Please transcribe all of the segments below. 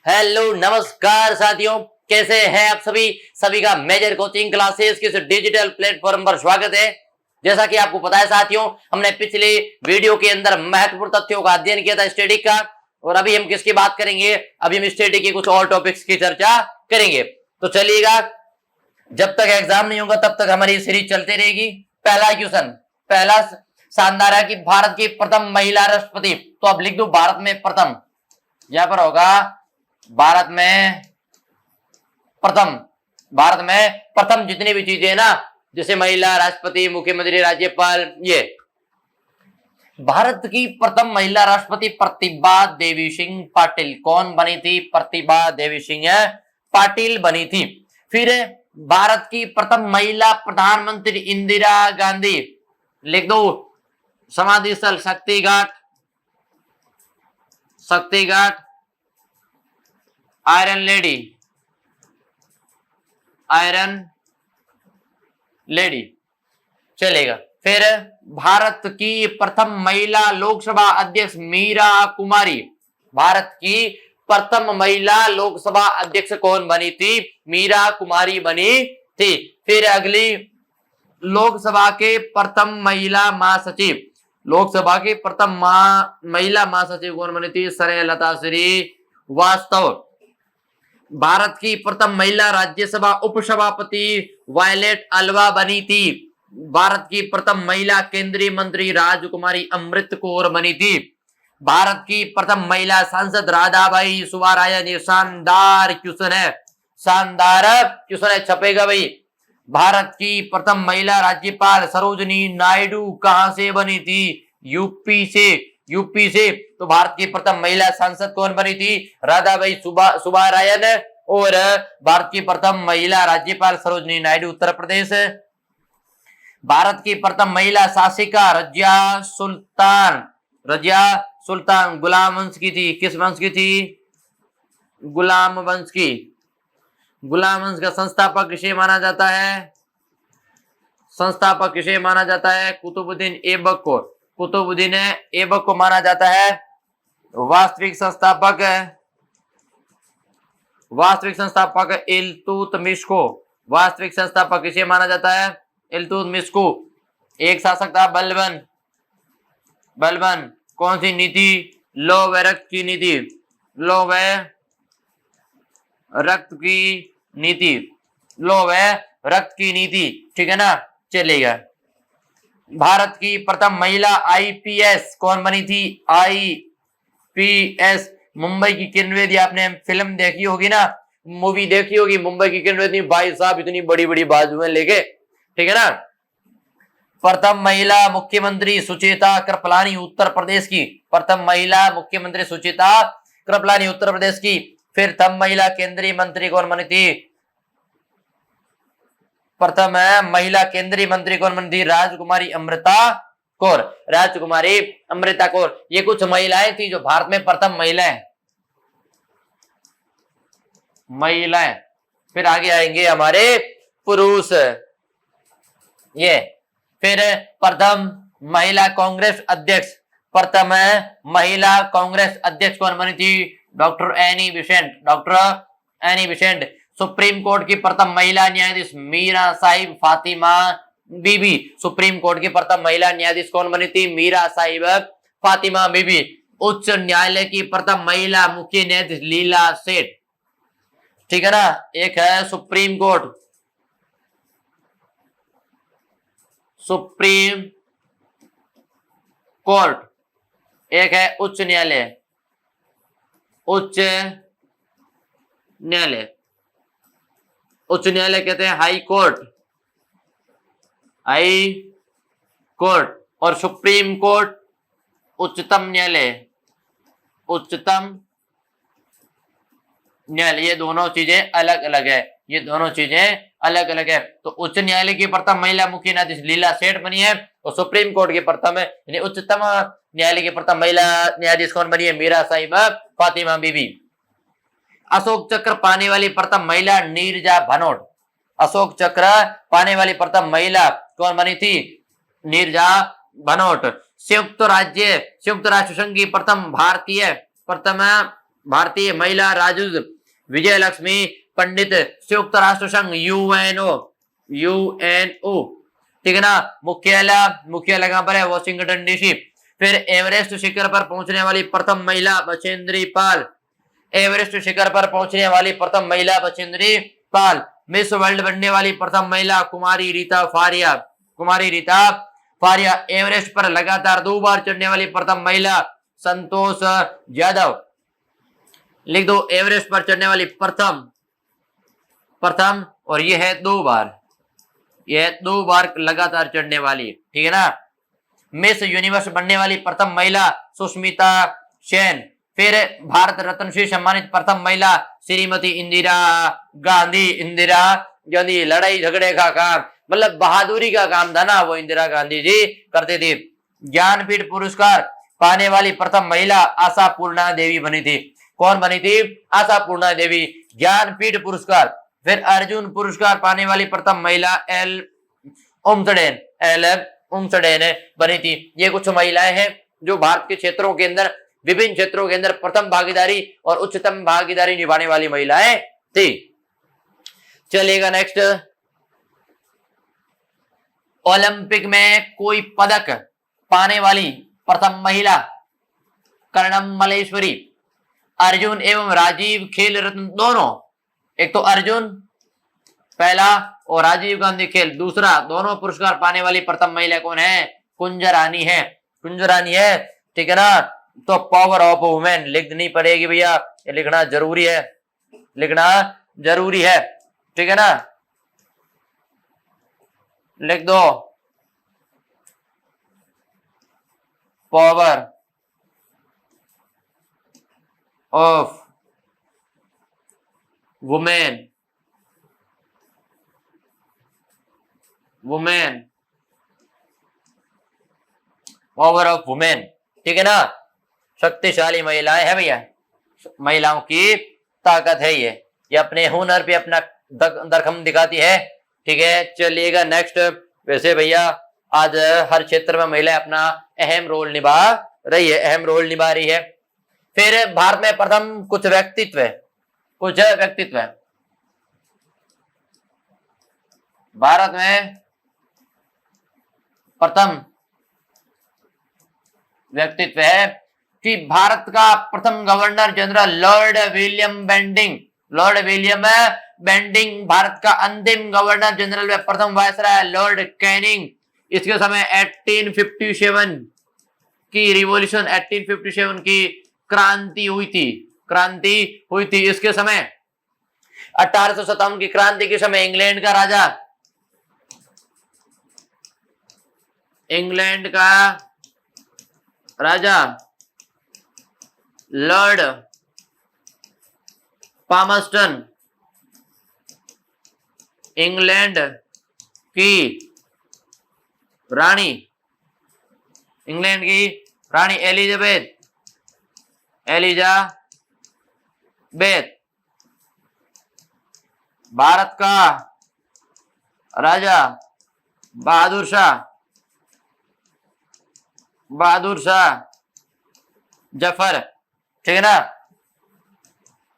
Hello नमस्कार साथियों, कैसे हैं आप सभी। सभी का मेजर कोचिंग क्लासेस के डिजिटल प्लेटफॉर्म पर स्वागत है। जैसा कि आपको पता है साथियों, हमने पिछले वीडियो के अंदर महत्वपूर्ण तथ्यों का अध्ययन किया था स्टैटिक का, और अभी हम किसकी बात करेंगे। अभी हम स्टैटिक के कुछ और टॉपिक्स की चर्चा करेंगे। तो चलिएगा, जब तक एग्जाम नहीं होगा तब तक हमारी सीरीज चलती रहेगी। पहला क्वेश्चन, पहला शानदार है कि भारत की प्रथम महिला राष्ट्रपति। तो अब लिख दो भारत में प्रथम, यहां पर होगा भारत में प्रथम। भारत में प्रथम जितनी भी चीजें ना, जैसे महिला राष्ट्रपति, मुख्यमंत्री, राज्यपाल, ये भारत की प्रथम महिला राष्ट्रपति प्रतिभा देवी सिंह पाटिल कौन बनी थी। प्रतिभा देवी सिंह पाटिल बनी थी। फिर भारत की प्रथम महिला प्रधानमंत्री इंदिरा गांधी, लिख दो समाधि स्थल शक्तिघाट, शक्तिघाट आयरन लेडी, आयरन लेडी चलेगा। फिर भारत की प्रथम महिला लोकसभा अध्यक्ष मीरा कुमारी। भारत की प्रथम महिला लोकसभा अध्यक्ष कौन बनी थी। मीरा कुमारी बनी थी। फिर अगली, लोकसभा के प्रथम महिला महासचिव, लोकसभा की प्रथम महिला महासचिव कौन बनी थी। श्रेयलता श्रीवास्तव। भारत की प्रथम महिला राज्यसभा उपसभापति वायलेट अल्वा बनी थी। भारत की प्रथम महिला केंद्रीय मंत्री राजकुमारी अमृत कौर बनी थी। भारत की प्रथम महिला सांसद राधाबाई सुब्बारायन। ये शानदार क्वेश्चन है, शानदार क्वेश्चन है, छपेगा भाई। भारत की प्रथम महिला राज्यपाल सरोजनी नायडू कहां से बनी थी। यूपी से, यूपी से। तो भारत की प्रथम महिला सांसद कौन बनी थी। राधाबाई सुब्बारायन। और भारत की प्रथम महिला राज्यपाल सरोजनी नायडू उत्तर प्रदेश। भारत की प्रथम महिला शासिका रजिया सुल्तान, रजिया सुल्तान गुलाम वंश की थी। किस वंश की थी। गुलाम वंश की। गुलाम वंश का संस्थापक किसे माना जाता है। संस्थापक किसे माना जाता है। कुतुबुद्दीन ऐबक को, कुतुबुद्दीन ऐबक को माना जाता है। वास्तविक संस्थापक, वास्तविक संस्थापक इल्तुतमिश को, वास्तविक संस्थापक किसे माना जाता है। इल्तुतमिश को। एक शासक था बलबन, बलबन। कौन सी नीति। लौह व रक्त की नीति, लौह व रक्त की नीति, लौह व रक्त की नीति, ठीक है ना। चलेगा। भारत की प्रथम महिला आईपीएस कौन बनी थी। आईपीएस मुंबई की किरण बेदी। आपने फिल्म देखी होगी ना, मूवी देखी होगी मुंबई की किरण बेदी। भाई साहब इतनी बड़ी बड़ी बाजुएं लेके, ठीक है ना। प्रथम महिला मुख्यमंत्री सुचेता कृपलानी उत्तर प्रदेश की। प्रथम महिला मुख्यमंत्री सुचेता कृपलानी उत्तर प्रदेश की। फिर प्रथम महिला केंद्रीय मंत्री कौन बनी थी। प्रथम महिला केंद्रीय मंत्री कौन बनी थी। राजकुमारी अमृता कौर, राजकुमारी अमृता कौर। ये कुछ महिलाएं थी जो भारत में प्रथम महिलाएं, महिलाएं। फिर आगे आएंगे हमारे पुरुष। ये फिर प्रथम महिला कांग्रेस अध्यक्ष, प्रथम महिला कांग्रेस अध्यक्ष कौन बनी थी। Doctor Annie Besant, doctor Annie Besant. Supreme court की प्रथम महिला न्यायाधीश मीरा साहिब फातिमा बीबी। सुप्रीम कोर्ट की प्रथम महिला न्यायाधीश कौन बनी थी। मीरा साहिब फातिमा बीबी। उच्च न्यायालय की प्रथम महिला मुख्य न्यायाधीश लीला सेठ, ठीक है ना। एक है सुप्रीम कोर्ट, सुप्रीम कोर्ट। एक है उच्च न्यायालय, उच्च न्यायालय। उच्च न्यायालय कहते हैं हाई कोर्ट, हाई कोर्ट। और सुप्रीम कोर्ट उच्चतम न्यायालय, उच्चतम न्यायालय। ये दोनों चीजें अलग अलग है, ये दोनों चीजें अलग अलग है। तो उच्च न्यायालय की प्रथम महिला मुख्य न्यायाधीश लीला सेठ बनी है, और सुप्रीम कोर्ट की प्रथम यानी उच्चतम न्यायालय की प्रथम महिला न्यायाधीश कौन बनी है। मीरा साहिब फातिमा बीबी। अशोक चक्र पाने वाली प्रथम महिला नीरजा भनोट। अशोक चक्र पाने वाली प्रथम महिला कौन बनी थी। नीरजा भनोट। संयुक्त राष्ट्र संघ की प्रथम भारतीय, प्रथम भारतीय महिला राजदूत विजय लक्ष्मी पंडित, संयुक्त राष्ट्र संघ यूएनओ, ठीक है ना। मुख्यालय कहां पर है? Washington DC. फिर एवरेस्ट शिखर पर पहुंचने वाली प्रथम महिला बछेंद्री पाल, एवरेस्ट शिखर पर पहुंचने वाली प्रथम महिला बछेंद्री पाल। मिस वर्ल्ड बनने वाली प्रथम महिला कुमारी रीता फारिया। एवरेस्ट पर लगातार 2 बार चढ़ने वाली प्रथम महिला संतोष यादव। लिख दो, एवरेस्ट पर चढ़ने वाली प्रथम, और ये है 2 बार, यह 2 बार लगातार चढ़ने वाली, ठीक है ना। मिस यूनिवर्स बनने वाली प्रथम महिला सुष्मिता सेन। फिर भारत रत्न से सम्मानित प्रथम महिला श्रीमती इंदिरा गांधी। लड़ाई झगड़े का काम, मतलब बहादुरी का काम था ना, वो इंदिरा गांधी जी करते थे। ज्ञानपीठ पुरस्कार पाने वाली प्रथम महिला आशा पूर्णा देवी बनी थी। कौन बनी थी? आशा पूर्णा देवी, ज्ञानपीठ पुरस्कार। फिर अर्जुन पुरस्कार पाने वाली प्रथम महिला एल उम्सडेन बनी थी। ये कुछ महिलाएं हैं जो भारत के क्षेत्रों के अंदर, विभिन्न क्षेत्रों के अंदर प्रथम भागीदारी और उच्चतम भागीदारी निभाने वाली महिलाएं थी। चलेगा नेक्स्ट, ओलंपिक में कोई पदक पाने वाली प्रथम महिला कर्णम मल्लेश्वरी। अर्जुन एवं राजीव खेल रत्न दोनों, एक तो अर्जुन पहला और राजीव गांधी खेल दूसरा, दोनों पुरस्कार पाने वाली प्रथम महिला कौन है? कुंजरानी है, ठीक है ना। तो पावर ऑफ वुमेन लिखनी पड़ेगी भैया, ये लिखना जरूरी है, ठीक है ना। लिख दो, power of women, power of women, ठीक है ना। शक्तिशाली महिलाएं है भैया, महिलाओं की ताकत है ये अपने हुनर पे अपना दरखम दिखाती है, ठीक है। चलिएगा नेक्स्ट। वैसे भैया आज हर क्षेत्र में महिलाएं अपना अहम रोल निभा रही है। फिर भारत में प्रथम कुछ व्यक्तित्व, भारत में प्रथम व्यक्तित्व है कि भारत का प्रथम governor general Lord William Bentinck, भारत का अंतिम गवर्नर जनरल व प्रथम वायसराय लॉर्ड कैनिंग। इसके समय 1857 की रिवॉल्यूशन, 1857 की क्रांति हुई थी। इसके समय 1857 की क्रांति के समय इंग्लैंड का राजा लॉर्ड पामस्टन, इंग्लैंड की रानी एलिजाबेथ, भारत का राजा बहादुर शाह जफर, ठीक है ना।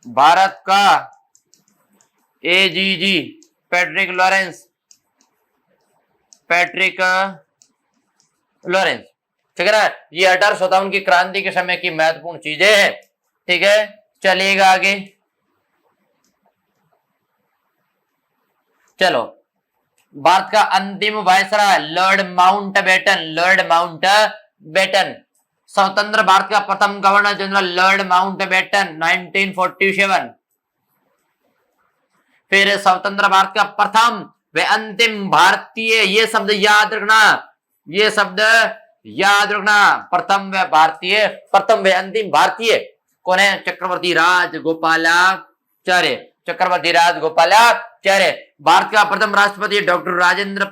भारत का AGG पैट्रिक लॉरेंस, ठीक है ना। ये 1857 की क्रांति के समय की महत्वपूर्ण चीजें हैं, ठीक है। चलिएगा आगे, चलो। भारत का अंतिम वायसराय लॉर्ड माउंटबेटन, स्वतंत्र भारत का प्रथम गवर्नर जनरल लॉर्ड माउंटबेटन 1947। फिर स्वतंत्र भारत का प्रथम व अंतिम भारतीय, ये शब्द याद रखना, प्रथम व अंतिम भारतीय कौन है? चक्रवर्ती राजगोपालाचार्य। भारत का प्रथम राष्ट्रपति डॉक्टर राजेंद्र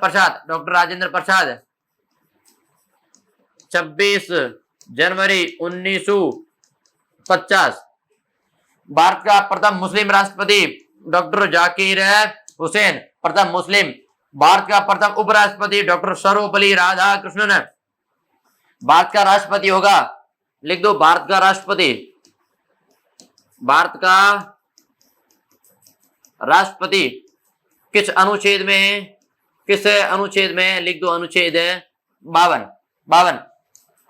प्रसाद 26 जनवरी 1950। भारत का प्रथम मुस्लिम राष्ट्रपति डॉक्टर जाकिर हुसैन, प्रथम मुस्लिम। भारत का प्रथम उपराष्ट्रपति डॉक्टर सर्वपल्ली राधाकृष्णन। भारत का राष्ट्रपति होगा, लिख दो, भारत का राष्ट्रपति भारत का राष्ट्रपति किस अनुच्छेद में है? किस अनुच्छेद में है? लिख दो अनुच्छेद 52। 52।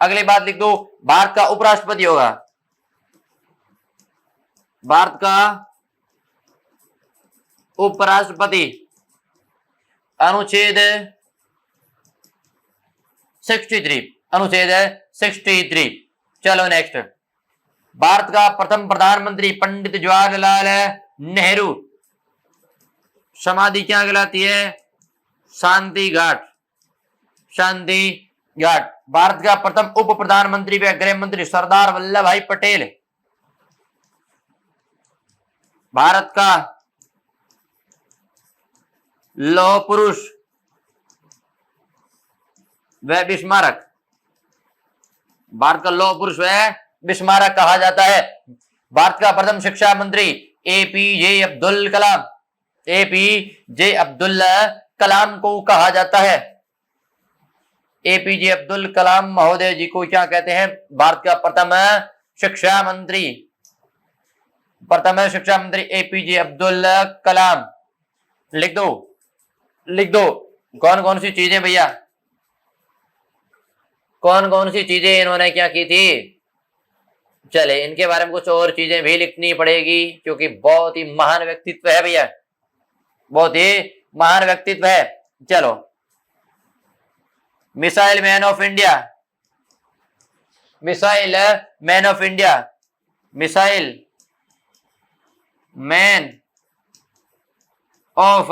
अगली बात लिख दो, भारत का उपराष्ट्रपति होगा, भारत का उपराष्ट्रपति अनुच्छेद 63, अनुच्छेद 63। चलो नेक्स्ट, भारत का प्रथम प्रधानमंत्री पंडित जवाहरलाल नेहरू, समाधि क्या कहलाती है? शांति घाट, शांति घाट। भारत का प्रथम उप प्रधानमंत्री व गृह मंत्री सरदार वल्लभ भाई पटेल। भारत का लौह पुरुष व विस्मारक, भारत का लौह पुरुष व विस्मारक कहा जाता है। भारत का प्रथम शिक्षा मंत्री एपीजे अब्दुल कलाम, एपीजे अब्दुल कलाम को कहा जाता है। एपीजे अब्दुल कलाम महोदय जी को क्या कहते हैं? भारत का प्रथम शिक्षा मंत्री, प्रथम शिक्षा मंत्री एपीजे अब्दुल कलाम। लिख दो, लिख दो कौन कौन सी चीजें भैया, कौन कौन सी चीजें इन्होंने क्या की थी। चले इनके बारे में कुछ और चीजें भी लिखनी पड़ेगी क्योंकि बहुत ही महान व्यक्तित्व है भैया, बहुत ही महान व्यक्तित्व है। चलो, missile man of India, missile man of India, missile man of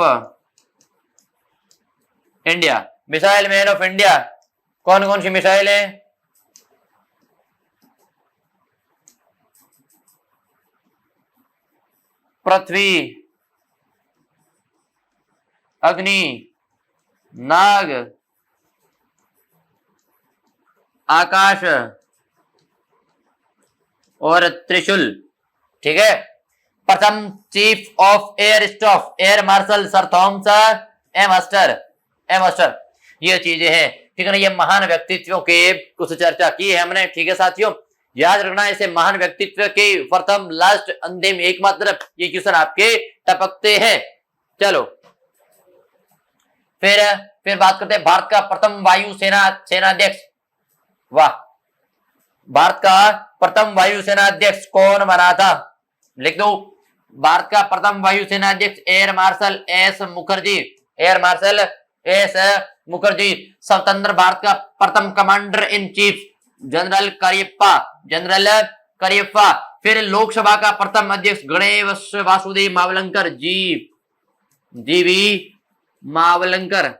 India, missile man of India कौन कौन सी मिसाइल है? पृथ्वी, अग्नि, नाग, आकाश और त्रिशूल। ठीक है। प्रथम chief of air staff air marshal sir Thomas M हस्टर, M हस्टर। ये चीजें हैं, ठीक है ना। ये महान व्यक्तित्वों के कुछ चर्चा की है हमने। ठीक है साथियों, याद रखना ऐसे महान व्यक्तित्व के प्रथम लास्ट अंतिम एकमात्र ये क्वेश्चन आपके टपकते हैं। चलो फिर बात करते हैं भारत का प्रथम वायु सेनाध्यक्ष। वाह, भारत का प्रथम वायु सेनाध्यक्ष कौन बना था? लिख दो, भारत का प्रथम वायु सेनाध्यक्ष air marshal S Mukherjee, air marshal S Mukherjee. स्वतंत्र भारत का प्रथम commander in chief general Cariappa, general Cariappa. फिर लोकसभा का प्रथम अध्यक्ष गणेश वासुदेव मावलंकर, जीवी मावलंकर,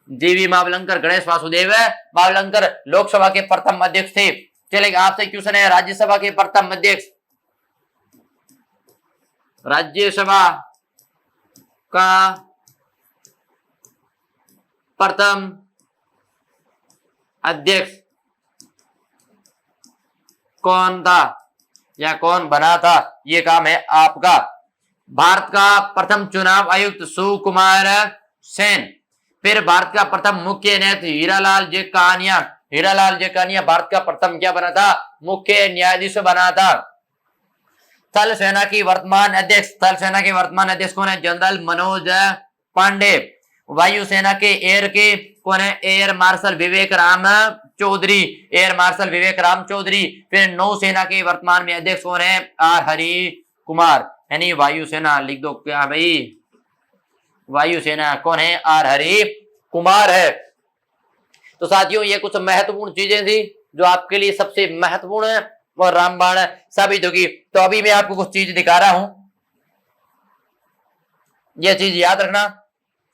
जीवी मावलंकर, गणेश वासुदेव मावलंकर लोकसभा के प्रथम अध्यक्ष थे। चलेगा, आपसे क्वेश्चन है राज्यसभा के प्रथम अध्यक्ष, राज्यसभा का प्रथम अध्यक्ष कौन था या कौन बना था? ये काम है आपका। भारत का प्रथम चुनाव आयुक्त सुकुमार सेन। फिर भारत का प्रथम मुख्य न्यायाधीश हीरालाल जेकानिया, हीरालाल जेकानिया भारत का प्रथम क्या बना था? मुख्य न्यायाधीश बना था। थल सेना की वर्तमान अध्यक्ष, थल सेना के वर्तमान अध्यक्ष कौन है? जनरल मनोज पांडे। वायुसेना के एयर के कौन है? एयर मार्शल विवेक राम चौधरी, एयर मार्शल विवेक राम चौधरी। फिर नौसेना के वर्तमान में अध्यक्ष कौन है? आर हरि कुमार, यानी वायुसेना। लिख दो क्या भाई, वायुसेना कौन है? आर हरि कुमार है। तो साथियों, ये कुछ महत्वपूर्ण चीजें थी जो आपके लिए सबसे महत्वपूर्ण है और रामबाण साबित होगी। तो अभी मैं आपको कुछ चीज दिखा रहा हूं, यह चीज याद रखना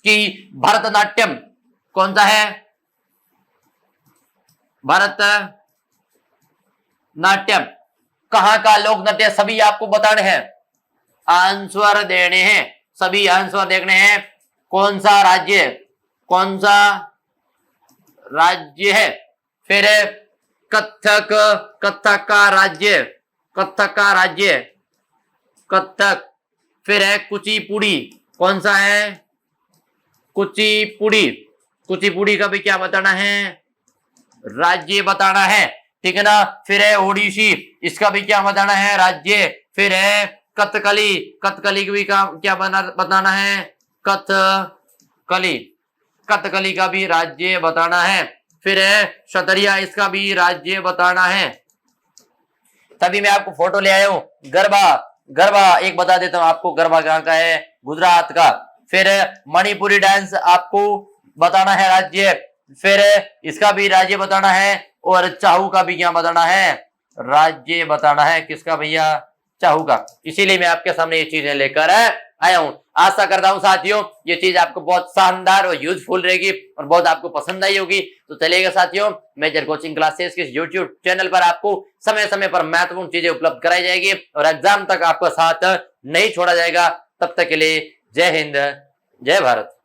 कि भरतनाट्यम कौन सा है? भरतनाट्यम कहां का लोक नृत्य? सभी आपको बताने हैं, आंसर देने हैं, सभी आंसर देखने हैं। कौन सा राज्य, कौन सा राज्य है? फिर कथक, कथक का राज्य, कथक का राज्य कथक। फिर है कुचिपुड़ी, कौन सा है? कुचिपुड़ी, कुचिपुड़ी का भी क्या बताना है? राज्य बताना है। ठीक है ना। फिर है ओडिसी, इसका भी क्या बताना है, राज्य। फिर है कथकली, कथकली का भी क्या बताना है, कथकली, कथकली का भी राज्य बताना है। फिर है क्षत्रिया, इसका भी राज्य बताना है। तभी मैं आपको फोटो ले आया हूं। गरबा, गरबा एक बता देता हूं आपको, गरबा कहाँ का है, गुजरात का। फिर मणिपुरी डांस आपको बताना है राज्य, फिर इसका भी राज्य बताना है। और चाहू का भी क्या बताना है, राज्य बताना है। किसका भैया, चाहू का। इसीलिए मैं आपके सामने ये चीजें लेकर आया हूं। आशा करता हूं साथियों ये चीज आपको बहुत शानदार और यूजफुल रहेगी और बहुत आपको पसंद आई होगी। तो चलिएगा साथियों, मेजर कोचिंग क्लासेस के यूट्यूब चैनल पर आपको समय समय पर महत्वपूर्ण चीजें उपलब्ध कराई जाएगी और एग्जाम तक आपका साथ नहीं छोड़ा जाएगा। तब तक के लिए जय हिंद, जय भारत।